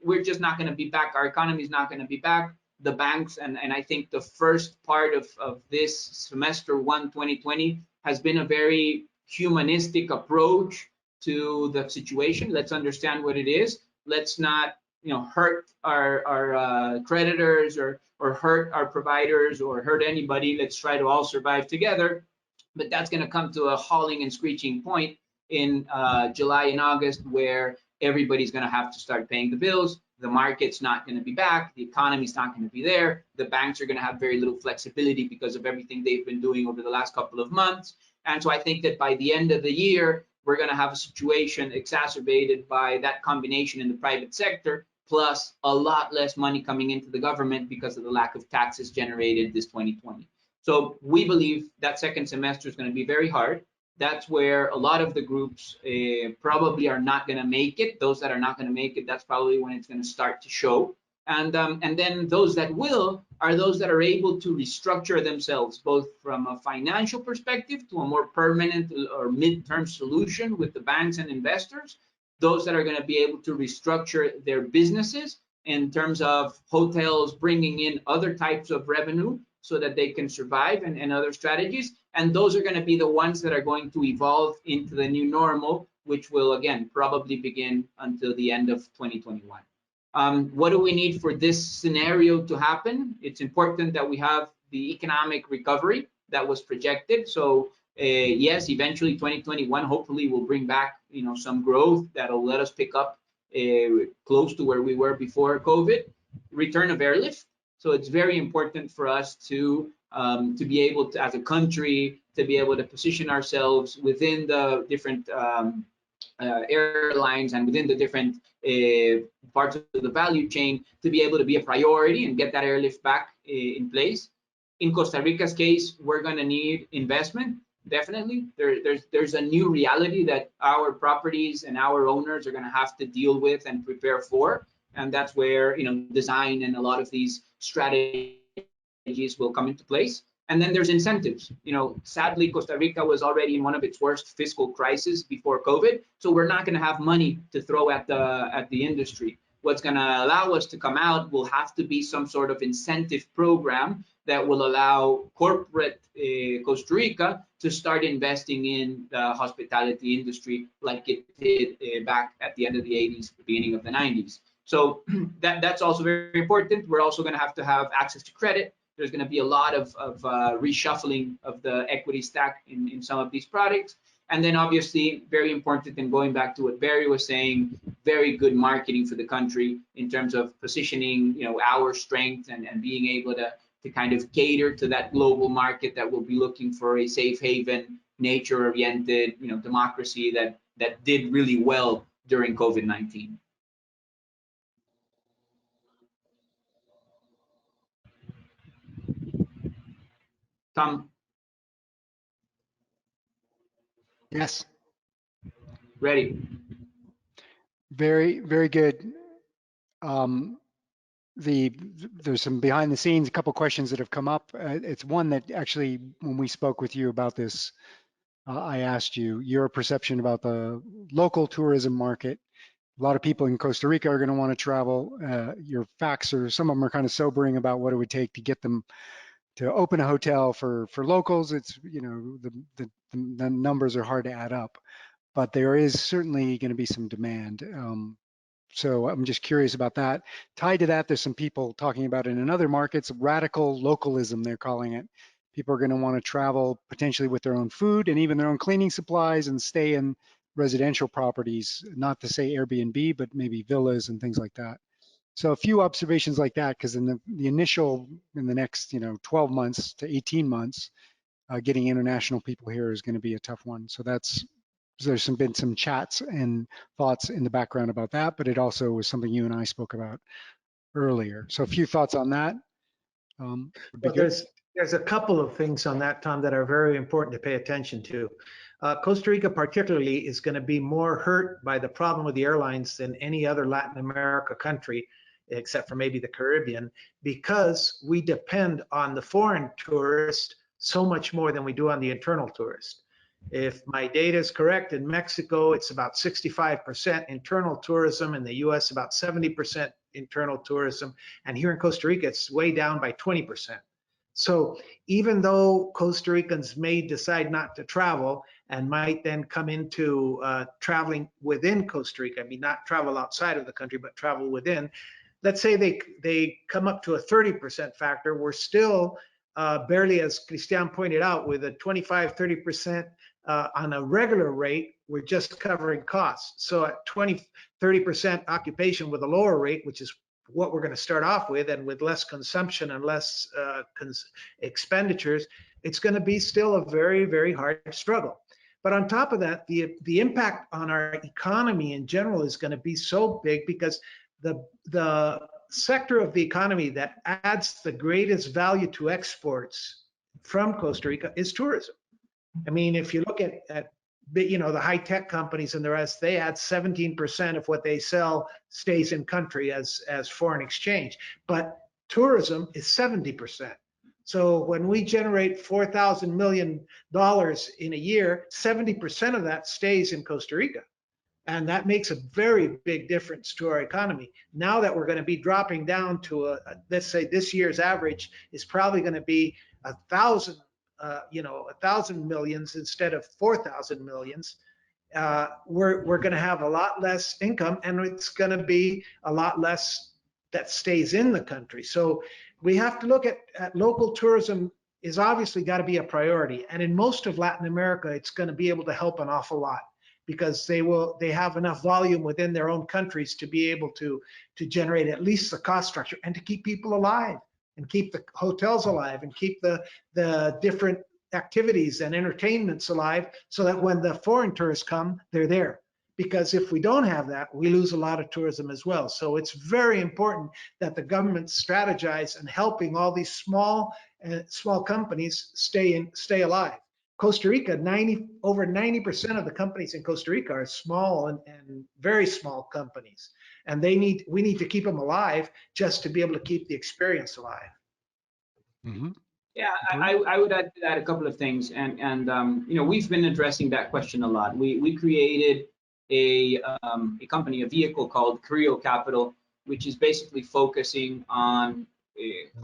Speaker 4: we're just not going to be back. Our economy is not going to be back. The banks, and I think the first part of this semester 1, 2020, has been a very humanistic approach to the situation. Let's understand what it is. Let's not hurt our creditors or hurt our providers or hurt anybody. Let's try to all survive together. But that's going to come to a hauling and screeching point in July and August, where everybody's going to have to start paying the bills. The market's not going to be back. The economy's not going to be there. The banks are going to have very little flexibility because of everything they've been doing over the last couple of months. And so I think that by the end of the year, we're going to have a situation exacerbated by that combination in the private sector, plus a lot less money coming into the government because of the lack of taxes generated this 2020. So we believe that second semester is going to be very hard. That's where a lot of the groups probably are not going to make it. Those that are not going to make it, that's probably when it's going to start to show. And then those that will are those that are able to restructure themselves, both from a financial perspective to a more permanent or mid-term solution with the banks and investors. Those that are going to be able to restructure their businesses in terms of hotels bringing in other types of revenue so that they can survive, and other strategies. And those are going to be the ones that are going to evolve into the new normal, which will, again, probably begin until the end of 2021. What do we need for this scenario to happen? It's important that we have the economic recovery that was projected. So yes, eventually 2021 hopefully will bring back, some growth that'll let us pick up close to where we were before COVID. Return of airlift. So it's very important for us to be able to, as a country, to be able to position ourselves within the different airlines and within the different parts of the value chain to be able to be a priority and get that airlift back in place. In Costa Rica's case, we're going to need investment. Definitely, there's a new reality that our properties and our owners are going to have to deal with and prepare for, and that's where design and a lot of these strategies will come into place. And then there's incentives. Sadly, Costa Rica was already in one of its worst fiscal crises before COVID, so we're not going to have money to throw at the industry. What's going to allow us to come out will have to be some sort of incentive program that will allow corporate Costa Rica to start investing in the hospitality industry like it did back at the end of the 80s, beginning of the 90s. So that's also very important. We're also going to have access to credit. There's going to be a lot of reshuffling of the equity stack in some of these products. And then obviously, very important, and going back to what Barry was saying, very good marketing for the country in terms of positioning, our strength and being able to kind of cater to that global market that will be looking for a safe haven, nature-oriented, democracy that did really well during COVID-19. Tom,
Speaker 1: Yes.
Speaker 4: ready.
Speaker 1: Very, very good. Um, there's some behind the scenes, a couple questions that have come up. It's one that actually, when we spoke with you about this, I asked you your perception about the local tourism market. A lot of people in Costa Rica are going to want to travel. Your facts are, some of them are kind of sobering about what it would take to get them to open a hotel for locals. It's, the numbers are hard to add up, but there is certainly going to be some demand. So I'm just curious about that. Tied to that, there's some people talking about it in other markets, radical localism, they're calling it. People are going to want to travel potentially with their own food and even their own cleaning supplies and stay in residential properties, not to say Airbnb, but maybe villas and things like that. So a few observations like that, because in the initial, in the next 12 months to 18 months, getting international people here is going to be a tough one. So there's been some chats and thoughts in the background about that, but it also was something you and I spoke about earlier. So a few thoughts on that would be
Speaker 3: Well,
Speaker 1: good.
Speaker 3: there's a couple of things on that, Tom, that are very important to pay attention to. Costa Rica particularly is going to be more hurt by the problem with the airlines than any other Latin America country, except for maybe the Caribbean, because we depend on the foreign tourist so much more than we do on the internal tourist. If my data is correct, in Mexico, it's about 65% internal tourism. In the US, about 70% internal tourism. And here in Costa Rica, it's way down by 20%. So even though Costa Ricans may decide not to travel and might then come into traveling within Costa Rica, I mean, not travel outside of the country, but travel within, let's say they come up to a 30% factor, we're still barely, as Christian pointed out, with a 25, 30% on a regular rate, we're just covering costs. So at 20, 30% occupation with a lower rate, which is what we're going to start off with, and with less consumption and less expenditures, it's going to be still a very, very hard struggle. But on top of that, the impact on our economy in general is going to be so big, because the sector of the economy that adds the greatest value to exports from Costa Rica is tourism. I mean, if you look at the high tech companies and the rest, they add 17% of what they sell stays in country as foreign exchange. But tourism is 70%. So when we generate $4,000 million in a year, 70% of that stays in Costa Rica. And that makes a very big difference to our economy. Now that we're going to be dropping down to let's say this year's average is probably going to be 1,000, 1,000 millions instead of 4,000 millions. We're going to have a lot less income, and it's going to be a lot less that stays in the country. So we have to look at local tourism is obviously got to be a priority. And in most of Latin America, it's going to be able to help an awful lot, because they have enough volume within their own countries to be able to generate at least the cost structure and to keep people alive and keep the hotels alive and keep the different activities and entertainments alive, so that when the foreign tourists come, they're there. Because if we don't have that, we lose a lot of tourism as well. So it's very important that the government strategize in helping all these small companies stay alive. Costa Rica, over 90% of the companies in Costa Rica are small and very small companies, and we need to keep them alive just to be able to keep the experience alive.
Speaker 1: Mm-hmm.
Speaker 4: Yeah, I would add to that a couple of things, and we've been addressing that question a lot. We created a company, a vehicle called Creo Capital, which is basically focusing on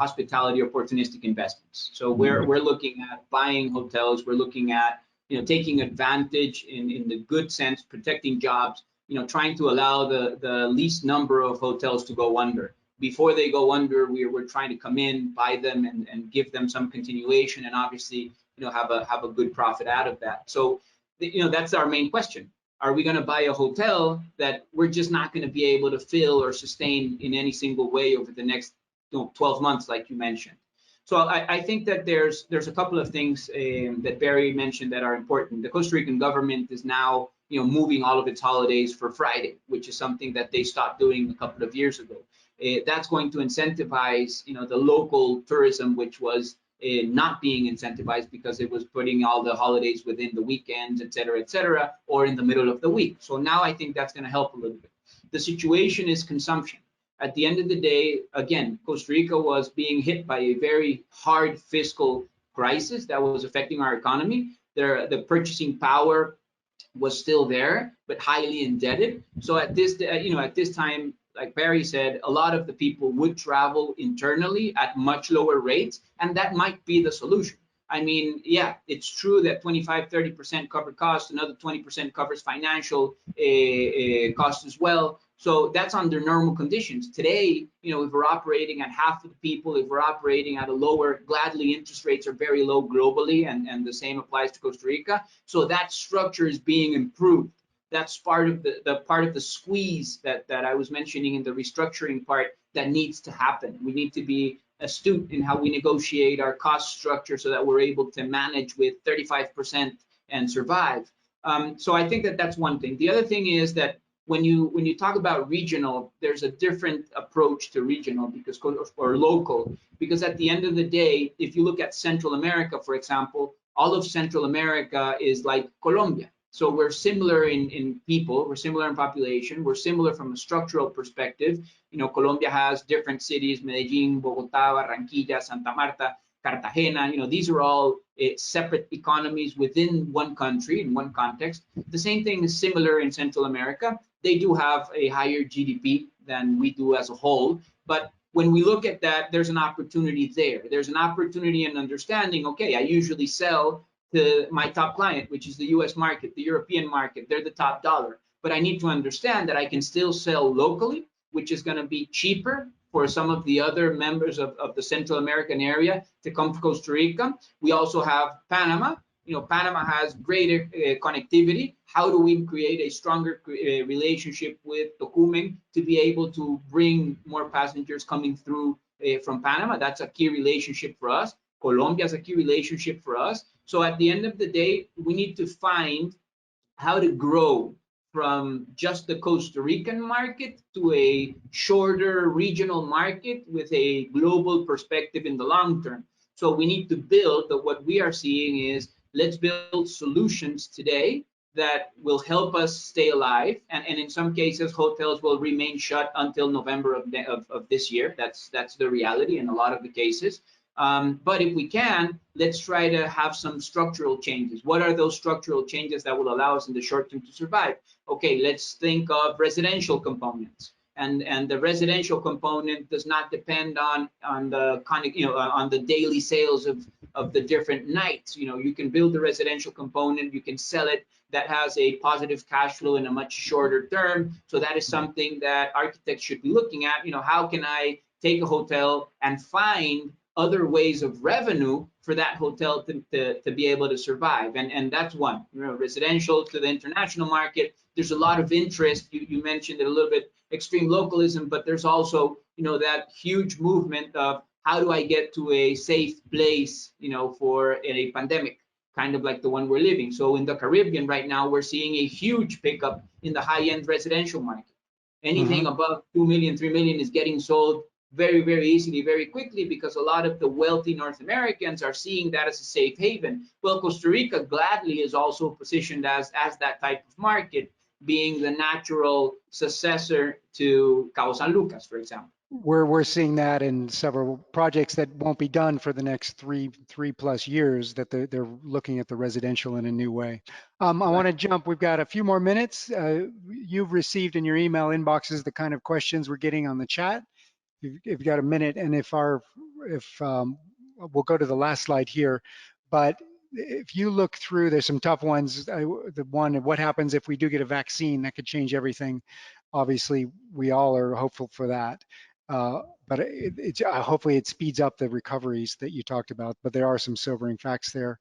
Speaker 4: hospitality opportunistic investments. So we're looking at buying hotels. We're looking at taking advantage in the good sense, protecting jobs. Trying to allow the least number of hotels to go under. Before they go under, we're trying to come in, buy them, and give them some continuation, and obviously have a good profit out of that. So that's our main question. Are we going to buy a hotel that we're just not going to be able to fill or sustain in any single way over the next 12 months, like you mentioned? So I think that there's a couple of things that Barry mentioned that are important. The Costa Rican government is now moving all of its holidays for Friday, which is something that they stopped doing a couple of years ago. That's going to incentivize the local tourism, which was not being incentivized because it was putting all the holidays within the weekends, et cetera, or in the middle of the week. So now I think that's going to help a little bit. The situation is consumption. At the end of the day, again, Costa Rica was being hit by a very hard fiscal crisis that was affecting our economy. The purchasing power was still there, but highly indebted. So at this time, like Barry said, a lot of the people would travel internally at much lower rates, and that might be the solution. I mean, yeah, it's true that 25-30% cover costs, another 20% covers financial costs as well. So that's under normal conditions. Today, if we're operating at half of the people, if we're operating at a lower, gladly interest rates are very low globally, and the same applies to Costa Rica. So that structure is being improved. That's part of the squeeze that I was mentioning in the restructuring part that needs to happen. We need to be astute in how we negotiate our cost structure so that we're able to manage with 35% and survive. So I think that that's one thing. The other thing is that when you talk about regional, there's a different approach to regional or local, because at the end of the day, if you look at Central America, for example, all of Central America is like Colombia. So we're similar in people, we're similar in population, we're similar from a structural perspective. Colombia has different cities: Medellin, Bogotá, Barranquilla, Santa Marta, Cartagena. These are all separate economies within one country, in one context. The same thing is similar in Central America. They do have a higher GDP than we do as a whole, but when we look at that, there's an opportunity there. There's an opportunity in understanding, okay, I usually sell to my top client, which is the US market, the European market. They're the top dollar. But I need to understand that I can still sell locally, which is going to be cheaper for some of the other members of the Central American area to come to Costa Rica. We also have Panama. Panama has greater connectivity. How do we create a stronger relationship with Tocumen to be able to bring more passengers coming through from Panama? That's a key relationship for us. Colombia is a key relationship for us. So at the end of the day, we need to find how to grow from just the Costa Rican market to a shorter regional market with a global perspective in the long term. So we need to build, but what we are seeing is let's build solutions today that will help us stay alive. And in some cases, hotels will remain shut until November of this year. That's the reality in a lot of the cases. But if we can, let's try to have some structural changes. What are those structural changes that will allow us in the short term to survive? Okay, let's think of residential components. And the residential component does not depend on the kind of, on the daily sales of the different nights. You can build the residential component, you can sell it, that has a positive cash flow in a much shorter term. So that is something that architects should be looking at. How can I take a hotel and find other ways of revenue for that hotel to be able to survive? And that's one. Residential to the international market, there's a lot of interest. You mentioned it a little bit, extreme localism, but there's also that huge movement of how do I get to a safe place for a pandemic, kind of like the one we're living. So in the Caribbean right now, we're seeing a huge pickup in the high-end residential market. Anything above 2 million, 3 million is getting sold very, very easily, very quickly, because a lot of the wealthy North Americans are seeing that as a safe haven. Well, Costa Rica gladly is also positioned as that type of market, being the natural successor to Cabo San Lucas, for example.
Speaker 1: We're seeing that in several projects that won't be done for the next three plus years, that they're looking at the residential in a new way. I want to jump. We've got a few more minutes. You've received in your email inboxes the kind of questions we're getting on the chat. If you've got a minute, and if we'll go to the last slide here, but if you look through, there's some tough ones. The one, what happens if we do get a vaccine? That could change everything. Obviously, we all are hopeful for that. But hopefully it speeds up the recoveries that you talked about, but there are some sobering facts there.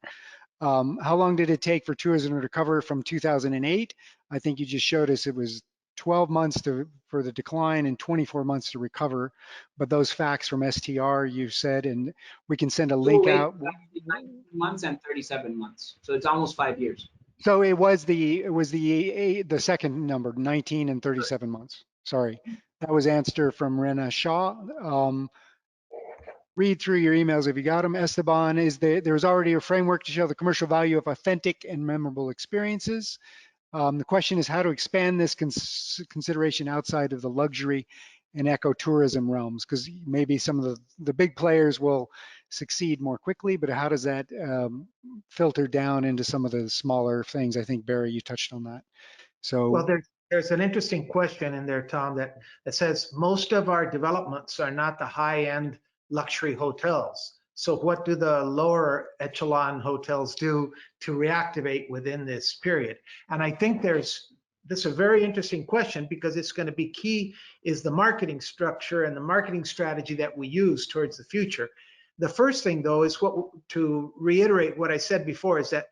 Speaker 1: How long did it take for tourism to recover from 2008? I think you just showed us it was 12 months for the decline and 24 months to recover. But those facts from STR you said, and we can send a link out.
Speaker 4: 19 months and 37 months. So it's almost 5 years.
Speaker 1: So it was the second number, 19 and 37 months. Sorry. That was answer from Rena Shaw. Read through your emails if you got them. Esteban, there's already a framework to show the commercial value of authentic and memorable experiences. The question is how to expand this consideration outside of the luxury and ecotourism realms, because maybe some of the big players will succeed more quickly, but how does that filter down into some of the smaller things? I think, Barry, you touched on that. So,
Speaker 3: well, there's an interesting question in there, Tom, that says most of our developments are not the high-end luxury hotels. So what do the lower echelon hotels do to reactivate within this period? And I think this is a very interesting question, because it's going to be key is the marketing structure and the marketing strategy that we use towards the future. The first thing, though, is to reiterate what I said before, is that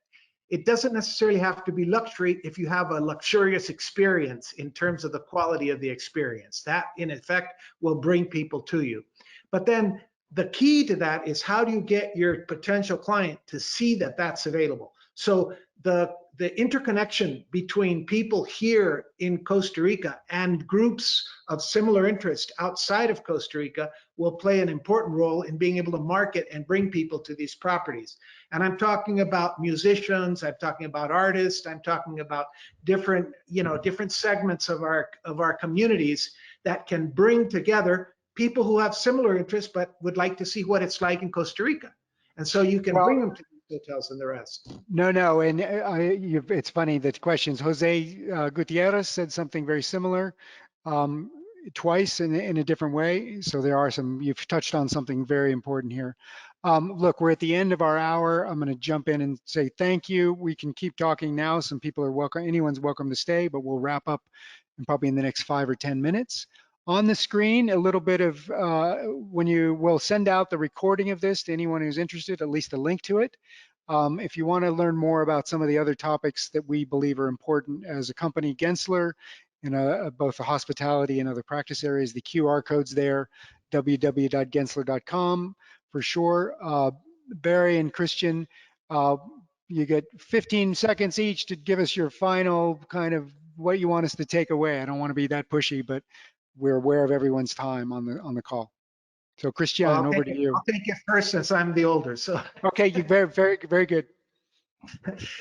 Speaker 3: it doesn't necessarily have to be luxury if you have a luxurious experience in terms of the quality of the experience. That, in effect, will bring people to you. But then the key to that is how do you get your potential client to see that that's available? So the interconnection between people here in Costa Rica and groups of similar interest outside of Costa Rica will play an important role in being able to market and bring people to these properties. And I'm talking about musicians, I'm talking about artists, I'm talking about different segments of our communities that can bring together people who have similar interests but would like to see what it's like in Costa Rica. And so you can bring them to hotels and the rest.
Speaker 1: No, and it's funny that questions. Jose Gutierrez said something very similar twice in a different way. So there are you've touched on something very important here. Look, we're at the end of our hour. I'm going to jump in and say thank you. We can keep talking now. Some people are welcome. Anyone's welcome to stay, but we'll wrap up probably in the next 5 or 10 minutes. On the screen, a little bit of we'll send out the recording of this to anyone who's interested, at least a link to it. If you want to learn more about some of the other topics that we believe are important as a company, Gensler, in both the hospitality and other practice areas, the QR code's there, www.gensler.com for sure. Barry and Christian, you get 15 seconds each to give us your final kind of what you want us to take away. I don't want to be that pushy, but we're aware of everyone's time on the call. So
Speaker 3: Well,
Speaker 1: Christian, over to you.
Speaker 3: I'll take it first since I'm the older. So
Speaker 1: Okay, you very good.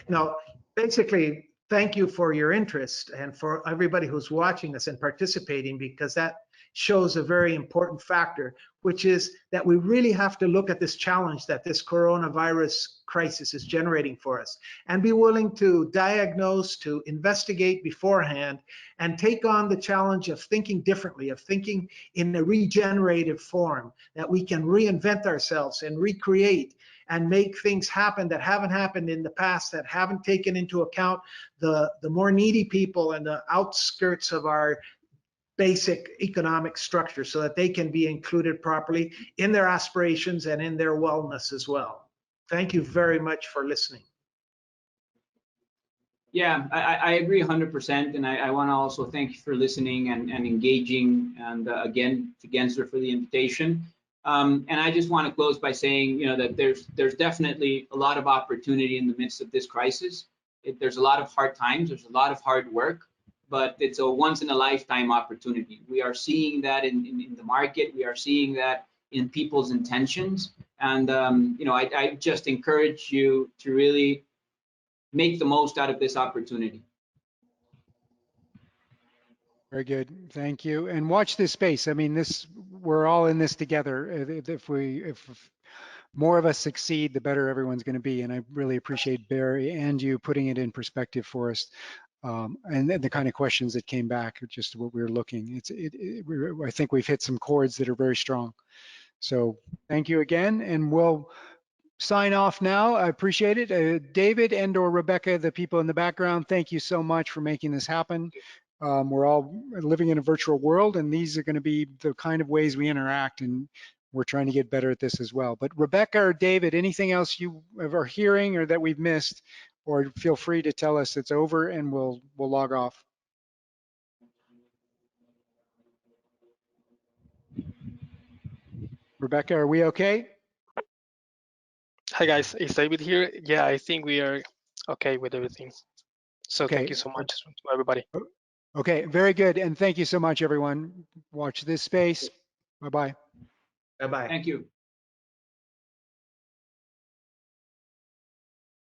Speaker 3: no, basically, thank you for your interest and for everybody who's watching us and participating, because that shows a very important factor, which is that we really have to look at this challenge that this coronavirus crisis is generating for us and be willing to diagnose, to investigate beforehand, and take on the challenge of thinking differently, of thinking in a regenerative form, that we can reinvent ourselves and recreate and make things happen that haven't happened in the past, that haven't taken into account the more needy people and the outskirts of our basic economic structure, so that they can be included properly in their aspirations and in their wellness as well. Thank you very much for listening.
Speaker 4: Yeah, I agree 100%, and I want to also thank you for listening and engaging, and again, to Gensler for the invitation. And I just want to close by saying, that there's definitely a lot of opportunity in the midst of this crisis. There's a lot of hard times, there's a lot of hard work, but it's a once in a lifetime opportunity. We are seeing that in the market, we are seeing that in people's intentions, and I just encourage you to really make the most out of this opportunity.
Speaker 1: Very good. Thank you. And watch this space. I mean, we're all in this together. If more of us succeed, the better everyone's going to be. And I really appreciate Barry and you putting it in perspective for us. And then the kind of questions that came back, just what we were looking. I think we've hit some chords that are very strong. So thank you again, and we'll sign off now. I appreciate it. David and/or Rebecca, the people in the background, thank you so much for making this happen. We're all living in a virtual world, and these are going to be the kind of ways we interact, and we're trying to get better at this as well. But Rebecca or David, anything else you are hearing or that we've missed, or feel free to tell us it's over, and we'll log off. Rebecca, are we okay?
Speaker 5: Hi guys, it's David here. Yeah, I think we are okay with everything. So
Speaker 1: Okay.
Speaker 5: thank you so much to everybody.
Speaker 1: Okay, very good. And thank you so much, everyone. Watch this space. Bye-bye.
Speaker 3: Bye-bye.
Speaker 4: Thank you.